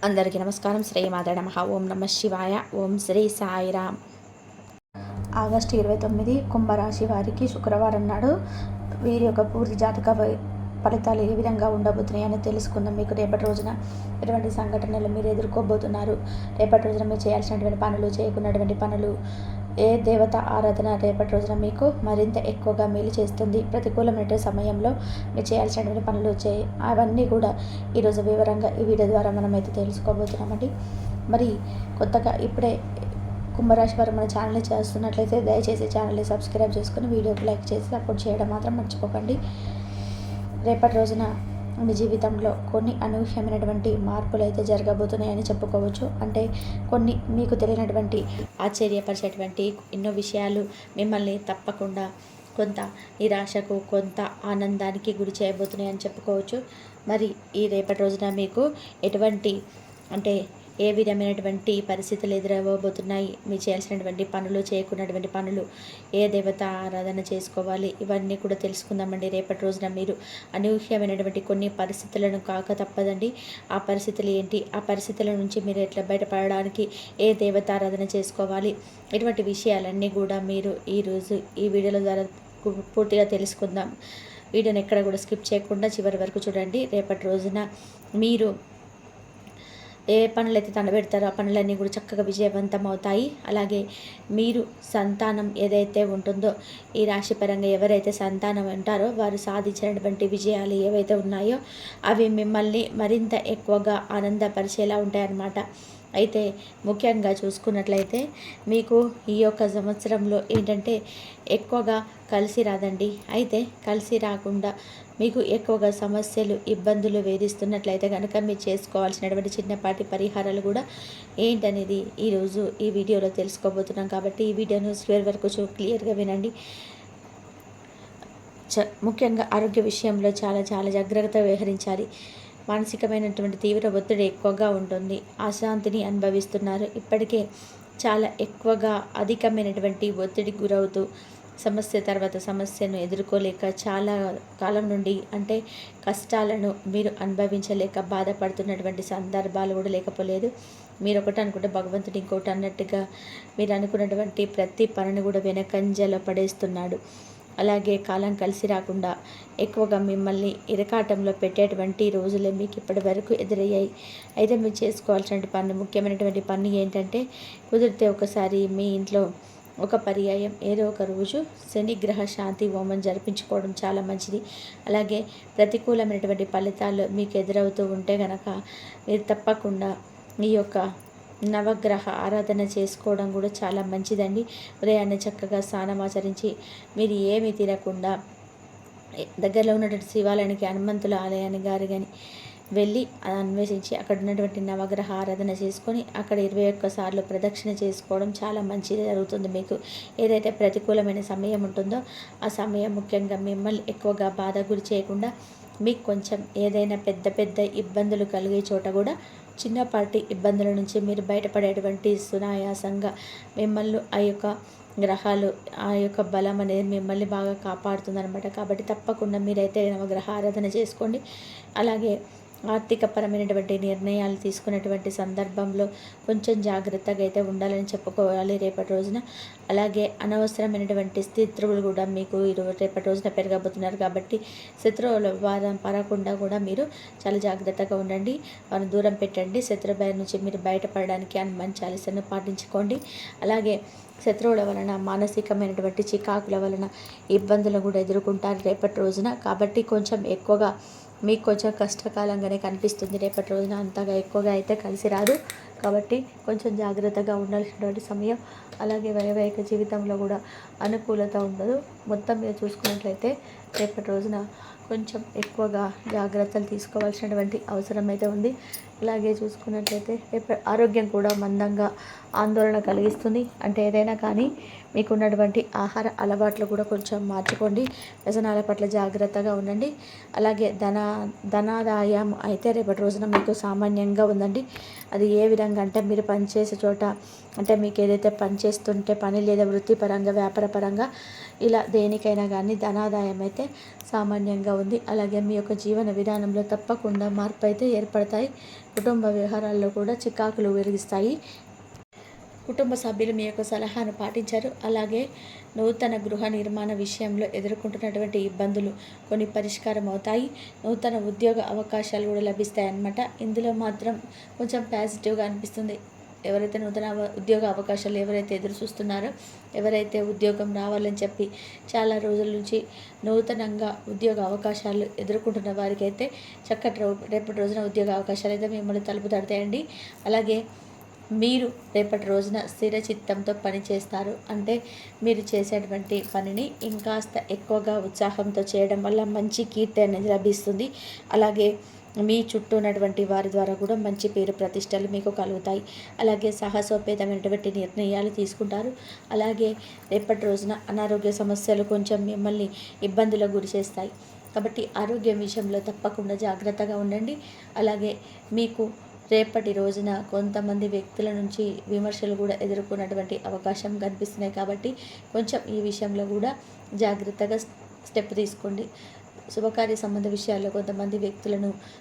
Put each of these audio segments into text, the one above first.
అందరికీ నమస్కారం. శ్రీమాత నమః. ఓం నమ శివాయ. ఓం శ్రీ సాయిరామ్. ఆగస్టు 29 కుంభరాశి వారికి శుక్రవారం నాడు వీరి యొక్క పూర్తి జాతక ఫలితాలు ఏ విధంగా ఉండబోతున్నాయని తెలుసుకుందాం. మీకు రేపటి రోజున ఎటువంటి సంఘటనలు మీరు ఎదుర్కోబోతున్నారు, రేపటి రోజున మీరు చేయాల్సినటువంటి పనులు, చేయకున్నటువంటి పనులు, ఏ దేవత ఆరాధన రేపటి రోజున మీకు మరింత ఎక్కువగా మేలు చేస్తుంది, ప్రతికూలమైన సమయంలో మీరు చేయాల్సినటువంటి పనులు అవన్నీ కూడా ఈరోజు వివరంగా ఈ వీడియో ద్వారా మనమైతే తెలుసుకోబోతున్నామండి. మరి కొత్తగా ఇప్పుడే కుంభరాశి వారు మన ఛానల్ని చేస్తున్నట్లయితే దయచేసి ఛానల్ని సబ్స్క్రైబ్ చేసుకుని వీడియోకి లైక్ చేసి సపోర్ట్ చేయడం మాత్రం మర్చిపోకండి. రేపటి రోజున మీ జీవితంలో కొన్ని అనూహ్యమైనటువంటి మార్పులు అయితే జరగబోతున్నాయని చెప్పుకోవచ్చు. అంటే కొన్ని మీకు తెలియనటువంటి ఆశ్చర్యపరిచేటువంటి ఎన్నో విషయాలు మిమ్మల్ని తప్పకుండా కొంత నిరాశకు, కొంత ఆనందానికి గురి చేయబోతున్నాయని చెప్పుకోవచ్చు. మరి ఈ రేపటి రోజున మీకు ఎటువంటి అంటే ఏ విధమైనటువంటి పరిస్థితులు ఎదురవ్వబోతున్నాయి, మీరు చేయాల్సినటువంటి పనులు, చేయకున్నటువంటి పనులు, ఏ దేవత ఆరాధన చేసుకోవాలి, ఇవన్నీ కూడా తెలుసుకుందామండి. రేపటి రోజున మీరు అనూహ్యమైనటువంటి కొన్ని పరిస్థితులను కాక తప్పదండి. ఆ పరిస్థితులు ఏంటి, ఆ పరిస్థితుల నుంచి మీరు ఎట్లా బయటపడడానికి ఏ దేవత ఆరాధన చేసుకోవాలి, ఇటువంటి విషయాలన్నీ కూడా మీరు ఈరోజు ఈ వీడియోల ద్వారా పూర్తిగా తెలుసుకుందాం. వీడియోని ఎక్కడ కూడా స్కిప్ చేయకుండా చివరి వరకు చూడండి. రేపటి రోజున మీరు ఏ పనులైతే తనబెడతారో ఆ పనులన్నీ కూడా చక్కగా విజయవంతం అవుతాయి. అలాగే మీరు సంతానం ఏదైతే ఉంటుందో, ఈ రాశి పరంగా ఎవరైతే సంతానం ఉంటారో వారు సాధించినటువంటి విజయాలు ఏవైతే ఉన్నాయో అవి మిమ్మల్ని మరింత ఎక్కువగా ఆనందపరిచేలా ఉంటాయన్నమాట. అయితే ముఖ్యంగా చూసుకున్నట్లయితే మీకు ఈ యొక్క సంవత్సరంలో ఏంటంటే ఎక్కువగా కలిసి రాదండి. అయితే కలిసి రాకుండా మీకు ఎక్కువగా సమస్యలు, ఇబ్బందులు వేధిస్తున్నట్లయితే కనుక మీరు చేసుకోవాల్సినటువంటి చిన్నపాటి పరిహారాలు కూడా ఏంటనేది ఈరోజు ఈ వీడియోలో తెలుసుకోబోతున్నాం. కాబట్టి ఈ వీడియోను చివరి వరకు క్లియర్గా వినండి. ముఖ్యంగా ఆరోగ్య విషయంలో చాలా చాలా జాగ్రత్తగా వ్యవహరించాలి. మానసికమైనటువంటి తీవ్ర ఒత్తిడి ఎక్కువగా ఉంటుంది, అశాంతిని అనుభవిస్తున్నారు. ఇప్పటికే చాలా ఎక్కువగా అధికమైనటువంటి ఒత్తిడికి గురవుతూ సమస్య తర్వాత సమస్యను ఎదుర్కోలేక చాలా కాలం నుండి అంటే కష్టాలను మీరు అనుభవించలేక బాధపడుతున్నటువంటి సందర్భాలు కూడా లేకపోలేదు. మీరు ఒకటి అనుకుంటే భగవంతుడు ఇంకోటి అన్నట్టుగా మీరు అనుకున్నటువంటి ప్రతి పనిని కూడా వెనకంజలో పడేస్తున్నాడు. అలాగే కాలం కలిసి రాకుండా ఎక్కువగా మిమ్మల్ని ఇరకాటంలో పెట్టేటువంటి రోజులే మీకు ఇప్పటి వరకు ఎదురయ్యాయి. అయితే మీరు చేసుకోవాల్సిన పని, ముఖ్యమైనటువంటి పని ఏంటంటే కుదిరితే ఒకసారి మీ ఇంట్లో ఒక పర్యాయం ఏదో ఒక రోజు శనిగ్రహ శాంతి హోమం జరిపించుకోవడం చాలా మంచిది. అలాగే ప్రతికూలమైనటువంటి ఫలితాలు మీకు ఎదురవుతూ ఉంటే కనుక మీరు తప్పకుండా ఈ యొక్క నవగ్రహ ఆరాధన చేసుకోవడం కూడా చాలా మంచిదండి. ఉదయాన్నే చక్కగా స్నానం ఆచరించి మీరు ఏమీ తినకుండా దగ్గరలో ఉన్నటువంటి శివాలయానికి, హనుమంతుల ఆలయాన్ని కానీ వెళ్ళి అన్వేషించి అక్కడ ఉన్నటువంటి నవగ్రహ ఆరాధన చేసుకొని అక్కడ 21 సార్లు ప్రదక్షిణ చేసుకోవడం చాలా మంచిది జరుగుతుంది. మీకు ఏదైతే ప్రతికూలమైన సమయం ఉంటుందో ఆ సమయం ముఖ్యంగా మిమ్మల్ని ఎక్కువగా బాధ గురి చేయకుండా మీకు కొంచెం ఏదైనా పెద్ద పెద్ద ఇబ్బందులు కలిగే చోట కూడా చిన్నపాటి ఇబ్బందుల నుంచి మీరు బయటపడేటువంటి సునాయాసంగా మిమ్మల్ని ఆ యొక్క గ్రహాలు, ఆ యొక్క బలం అనేది మిమ్మల్ని బాగా కాపాడుతుందన్నమాట. కాబట్టి తప్పకుండా మీరైతే నవగ్రహ ఆరాధన చేసుకోండి. అలాగే ఆర్థికపరమైనటువంటి నిర్ణయాలు తీసుకునేటువంటి సందర్భంలో కొంచెం జాగ్రత్తగా అయితే ఉండాలని చెప్పుకోవాలి రేపటి రోజున. అలాగే అనవసరమైనటువంటి శత్రువులు కూడా మీకు రేపటి రోజున పెరగబోతున్నారు. కాబట్టి శత్రువుల వాదం పడకుండా కూడా మీరు చాలా జాగ్రత్తగా ఉండండి, వారిని దూరం పెట్టండి. శత్రు భయం నుంచి మీరు బయటపడడానికి హనుమాన్ చాలీసాను పాటించుకోండి. అలాగే శత్రువుల వలన మానసికమైనటువంటి చికాకుల వలన ఇబ్బందులు కూడా ఎదుర్కొంటారు రేపటి రోజున. కాబట్టి కొంచెం ఎక్కువగా మీకు కొంచెం కష్టకాలంగానే కనిపిస్తుంది. రేపటి రోజున అంతగా ఎక్కువగా అయితే కలిసి రాదు. కాబట్టి కొంచెం జాగ్రత్తగా ఉండాల్సినటువంటి సమయం. అలాగే వైవాహిక జీవితంలో కూడా అనుకూలత ఉండదు. మొత్తం మీద చూసుకున్నట్లయితే రేపటి రోజున కొంచెం ఎక్కువగా జాగ్రత్తలు తీసుకోవాల్సినటువంటి అవసరం అయితే ఉంది. అలాగే చూసుకున్నట్లయితే రేపు ఆరోగ్యం కూడా మందంగా ఆందోళన కలిగిస్తుంది. అంటే ఏదైనా కానీ మీకున్నటువంటి ఆహార అలవాట్లు కూడా కొంచెం మార్చుకోండి. వ్యసనాల పట్ల జాగ్రత్తగా ఉండండి. అలాగే ధనాదాయం అయితే రేపటి రోజున మీకు సామాన్యంగా ఉందండి. అది ఏ విధంగా అంటే మీరు పనిచేసే చోట, అంటే మీకు ఏదైతే పని చేస్తుంటే పని లేదా వృత్తిపరంగా, వ్యాపారపరంగా ఇలా దేనికైనా కానీ ధనాదాయం అయితే సామాన్యంగా ఉంది. అలాగే మీ యొక్క జీవన విధానంలో తప్పకుండా మార్పు అయితే ఏర్పడతాయి. కుటుంబ వ్యవహారాల్లో కూడా చికాకులు వెలిగిస్తాయి. కుటుంబ సభ్యులు మీ యొక్క సలహాను పాటించారు. అలాగే నూతన గృహ నిర్మాణ విషయంలో ఎదుర్కొంటున్నటువంటి ఇబ్బందులు కొన్ని పరిష్కారం అవుతాయి. నూతన ఉద్యోగ అవకాశాలు కూడా లభిస్తాయి అన్నమాట. ఇందులో మాత్రం కొంచెం పాజిటివ్గా అనిపిస్తుంది. ఎవరైతే నూతన ఉద్యోగ అవకాశాలు ఎవరైతే ఎదురు చూస్తున్నారో, ఎవరైతే ఉద్యోగం రావాలని చెప్పి చాలా రోజుల నుంచి నూతనంగా ఉద్యోగ అవకాశాలు ఎదుర్కొంటున్న వారికి అయితే రేపటి రోజున ఉద్యోగ అవకాశాలు అయితే మిమ్మల్ని తలుపు తడతాయండి. అలాగే మీరు రేపటి రోజున స్థిర చిత్తంతో పని చేస్తారు. అంటే మీరు చేసేటువంటి పనిని ఇంకాస్త ఎక్కువగా ఉత్సాహంతో చేయడం వల్ల మంచి కీర్తి అనేది లభిస్తుంది. అలాగే మీ చుట్టూ ఉన్నటువంటి వారి ద్వారా కూడా మంచి పేరు ప్రతిష్టలు మీకు కలుగుతాయి. అలాగే సాహసోపేతమైనటువంటి నిర్ణయాలు తీసుకుంటారు. అలాగే రేపటి రోజున అనారోగ్య సమస్యలు కొంచెం మిమ్మల్ని ఇబ్బందులకు గురి చేస్తాయి. కాబట్టి ఆరోగ్యం విషయంలో తప్పకుండా జాగ్రత్తగా ఉండండి. అలాగే మీకు రేపటి రోజున కొంతమంది వ్యక్తుల నుంచి విమర్శలు కూడా ఎదుర్కొన్నటువంటి అవకాశం కనిపిస్తున్నాయి. కాబట్టి కొంచెం ఈ విషయంలో కూడా జాగ్రత్తగా స్టెప్ తీసుకోండి. శుభకార్య సంబంధ విషయాల్లో కొంతమంది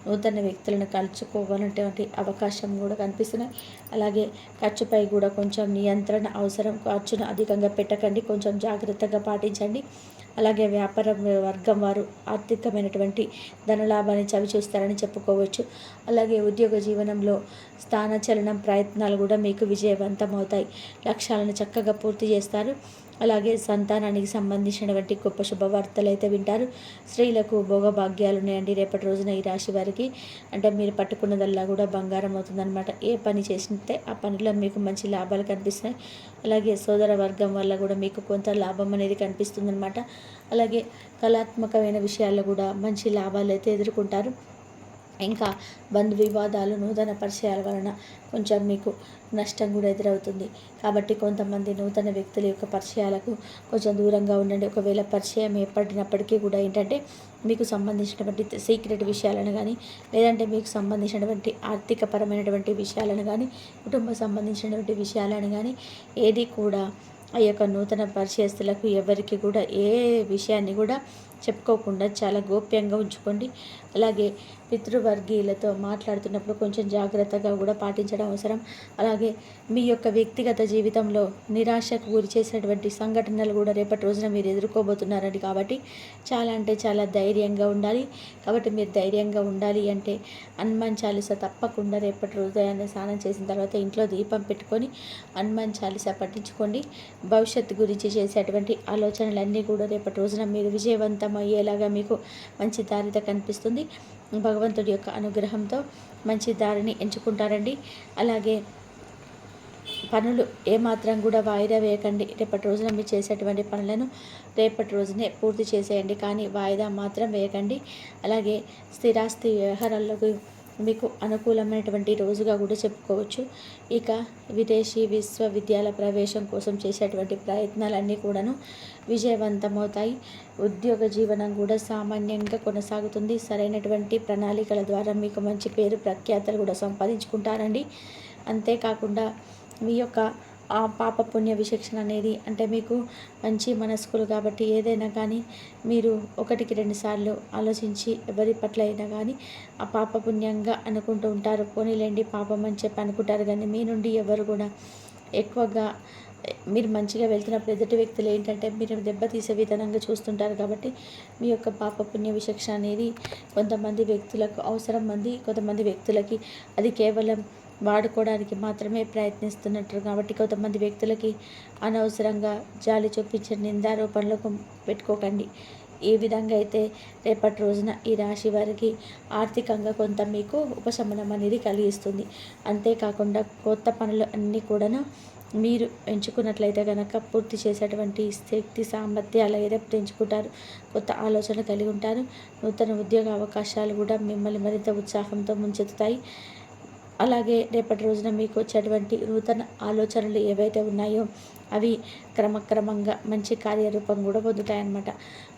నూతన వ్యక్తులను కలుసుకోవాలనేటువంటి అవకాశం కూడా కనిపిస్తున్నాయి. అలాగే ఖర్చుపై కూడా కొంచెం నియంత్రణ అవసరం. ఖర్చును అధికంగా పెట్టకండి, కొంచెం జాగ్రత్తగా పాటించండి. అలాగే వ్యాపార వర్గం వారు ఆర్థికమైనటువంటి ధనలాభాన్ని చవిచూస్తారని చెప్పుకోవచ్చు. అలాగే ఉద్యోగ జీవనంలో స్థానచలనం ప్రయత్నాలు కూడా మీకు విజయవంతమవుతాయి. లక్ష్యాలను చక్కగా పూర్తి చేస్తారు. అలాగే సంతానానికి సంబంధించినటువంటి గొప్ప శుభవార్తలు అయితే వింటారు. స్త్రీలకు భోగభాగ్యాలు ఉన్నాయండి రేపటి రోజున ఈ రాశి వారికి. అంటే మీరు పట్టుకున్నదల్లా కూడా బంగారం అవుతుందన్నమాట. ఏ పని చేసితే ఆ పనిలో మీకు మంచి లాభాలు కనిపిస్తున్నాయి. అలాగే సోదర వర్గం వల్ల కూడా మీకు కొంత లాభం అనేది కనిపిస్తుందన్నమాట. అలాగే కళాత్మకమైన విషయాల్లో కూడా మంచి లాభాలు అయితే ఎదుర్కొంటారు. ఇంకా బంధు వివాదాలు, నూతన పరిచయాల వలన కొంచెం మీకు నష్టం కూడా ఎదురవుతుంది. కాబట్టి కొంతమంది నూతన వ్యక్తుల యొక్క పరిచయాలకు కొంచెం దూరంగా ఉండండి. ఒకవేళ పరిచయం ఏర్పడినప్పటికీ కూడా ఏంటంటే మీకు సంబంధించినటువంటి సీక్రెట్ విషయాలను కానీ, లేదంటే మీకు సంబంధించినటువంటి ఆర్థికపరమైనటువంటి విషయాలను కానీ, కుటుంబ సంబంధించినటువంటి విషయాలను కానీ ఏది కూడా ఆ యొక్క నూతన పరిచయస్తులకు ఎవరికి కూడా ఏ విషయాన్ని కూడా చెప్పుకోకుండా చాలా గోప్యంగా ఉంచుకోండి. అలాగే పితృవర్గీయులతో మాట్లాడుతున్నప్పుడు కొంచెం జాగ్రత్తగా కూడా పాటించడం అవసరం. అలాగే మీ యొక్క వ్యక్తిగత జీవితంలో నిరాశకు గురి చేసినటువంటి సంఘటనలు కూడా రేపటి రోజున మీరు ఎదుర్కోబోతున్నారండి. కాబట్టి చాలా అంటే చాలా ధైర్యంగా ఉండాలి. కాబట్టి మీరు ధైర్యంగా ఉండాలి అంటే హనుమాన్ చాలీస తప్పకుండా రేపటి ఉదయాన్నే స్నానం చేసిన తర్వాత ఇంట్లో దీపం పెట్టుకొని హనుమాన్ చాలీస పఠించుకోండి. భవిష్యత్తు గురించి చేసేటువంటి ఆలోచనలన్నీ కూడా రేపటి రోజున మీరు విజయవంతమయ్యేలాగా మీకు మంచి దారిత కనిపిస్తుంది. భగవంతుడి యొక్క అనుగ్రహంతో మంచి దారిని ఎంచుకుంటారండి. అలాగే పనులు ఏమాత్రం కూడా వాయిదా వేయకండి. రేపటి రోజున మీరు చేసేటువంటి పనులను రేపటి రోజునే పూర్తి చేసేయండి, కానీ వాయిదా మాత్రం వేయకండి. అలాగే స్థిరాస్తి వ్యవహారాలకు మీకు అనుకూలమైనటువంటి రోజుగా కూడా చెప్పుకోవచ్చు. ఇక విదేశీ విశ్వవిద్యాలయ ప్రవేశం కోసం చేసేటువంటి ప్రయత్నాలన్నీ కూడాను విజయవంతమవుతాయి. ఉద్యోగ జీవనం కూడా సామాన్యంగా కొనసాగుతుంది. సరైనటువంటి ప్రణాళికల ద్వారా మీకు మంచి పేరు ప్రఖ్యాతలు కూడా సంపాదించుకుంటారండి. అంతేకాకుండా మీ యొక్క ఆ పాపపుణ్య విచక్షణ అనేది, అంటే మీకు మంచి మనస్కులు కాబట్టి ఏదైనా కానీ మీరు 1-2 సార్లు ఆలోచించి ఎవరి పట్ల అయినా కానీ ఆ పాపపుణ్యంగా అనుకుంటూ ఉంటారు. పోనీలేండి పాపం అని చెప్పి అనుకుంటారు, కానీ మీ నుండి ఎవరు కూడా ఎక్కువగా మీరు మంచిగా వెళ్తున్నప్పుడు ఎదుటి వ్యక్తులు ఏంటంటే మీరు దెబ్బతీసే విధానంగా చూస్తుంటారు. కాబట్టి మీ యొక్క పాపపుణ్య విచక్షణ అనేది కొంతమంది వ్యక్తులకు అవసరం, కొంతమంది వ్యక్తులకి అది కేవలం వాడుకోవడానికి మాత్రమే ప్రయత్నిస్తున్నట్టు. కాబట్టి కొంతమంది వ్యక్తులకి అనవసరంగా జాలి చూపించే నిందారోపణలకు పెట్టుకోకండి. ఈ విధంగా అయితే రేపటి రోజున ఈ రాశి వారికి ఆర్థికంగా కొంత మీకు ఉపశమనం అనేది కలిగిస్తుంది. అంతేకాకుండా కొత్త పనులు అన్నీ కూడాను మీరు ఎంచుకున్నట్లయితే కనుక పూర్తి చేసేటువంటి శక్తి సామర్థ్యాలు ఏదైతే ఎంచుకుంటారు, కొత్త ఆలోచన కలిగి ఉంటారు. నూతన ఉద్యోగ అవకాశాలు కూడా మిమ్మల్ని మరింత ఉత్సాహంతో ముంచెత్తుతాయి. అలాగే రేపటి రోజున మీకు వచ్చేటువంటి నూతన ఆలోచనలు ఏవైతే ఉన్నాయో అవి క్రమక్రమంగా మంచి కార్యరూపం కూడా పొందుతాయన్నమాట.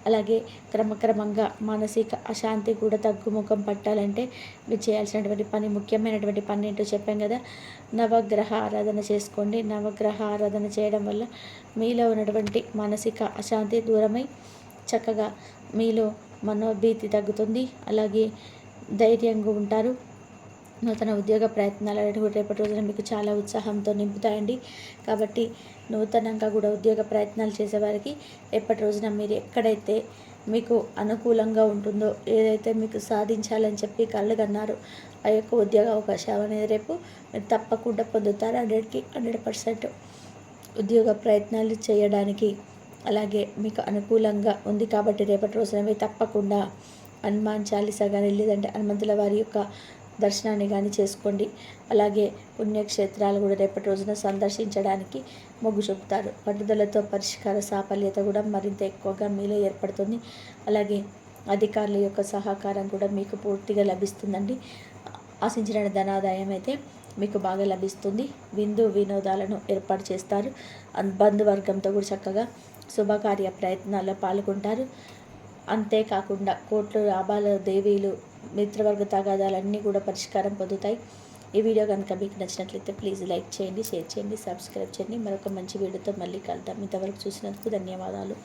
అలాగే క్రమక్రమంగా మానసిక అశాంతి కూడా తగ్గుముఖం పట్టాలంటే మీరు చేయాల్సినటువంటి పని, ముఖ్యమైనటువంటి పని ఏంటో చెప్పాం కదా, నవగ్రహ ఆరాధన చేసుకోండి. నవగ్రహ ఆరాధన చేయడం వల్ల మీలో ఉన్నటువంటి మానసిక అశాంతి దూరమై చక్కగా మీలో మనోభీతి తగ్గుతుంది. అలాగే ధైర్యంగా ఉంటారు. నూతన ఉద్యోగ ప్రయత్నాలు అనేవి కూడా రేపటి రోజున మీకు చాలా ఉత్సాహంతో నింపుతాయండి. కాబట్టి నూతనంగా కూడా ఉద్యోగ ప్రయత్నాలు చేసేవారికి రేపటి రోజున మీరు ఎక్కడైతే మీకు అనుకూలంగా ఉంటుందో, ఏదైతే మీకు సాధించాలని చెప్పి కలలుగన్నారో ఆ యొక్క ఉద్యోగ అవకాశాలు అనేది రేపు మీరు తప్పకుండా పొందుతారు. 100కి 100% ఉద్యోగ ప్రయత్నాలు చేయడానికి అలాగే మీకు అనుకూలంగా ఉంది. కాబట్టి రేపటి రోజున మీరు తప్పకుండా హనుమాన్ చాలీసా కానీ లేదంటే హనుమంతుల వారి యొక్క దర్శనాన్ని కానీ చేసుకోండి. అలాగే పుణ్యక్షేత్రాలు కూడా రేపటి రోజున సందర్శించడానికి మొగ్గు చూపుతారు. పట్టుదలతో పరిష్కార సాఫల్యత కూడా మరింత ఎక్కువగా మీలో ఏర్పడుతుంది. అలాగే అధికారుల యొక్క సహకారం కూడా మీకు పూర్తిగా లభిస్తుందండి. ఆశించిన ధనాదాయం అయితే మీకు బాగా లభిస్తుంది. విందు వినోదాలను ఏర్పాటు చేస్తారు. బంధువర్గంతో కూడా చక్కగా శుభకార్య ప్రయత్నాల్లో పాల్గొంటారు. అంతేకాకుండా కోట్లు లాభాల దేవీలు మిత్రవర్గ తగాదాలన్నీ కూడా పరిష్కారం పొందుతాయి. ఈ వీడియో కనుక మీకు నచ్చినట్లయితే ప్లీజ్ లైక్ చేయండి, షేర్ చేయండి, సబ్స్క్రైబ్ చేయండి. మరొక మంచి వీడియోతో మళ్ళీ కలుద్దాం. ఇంతవరకు చూసినందుకు ధన్యవాదాలు.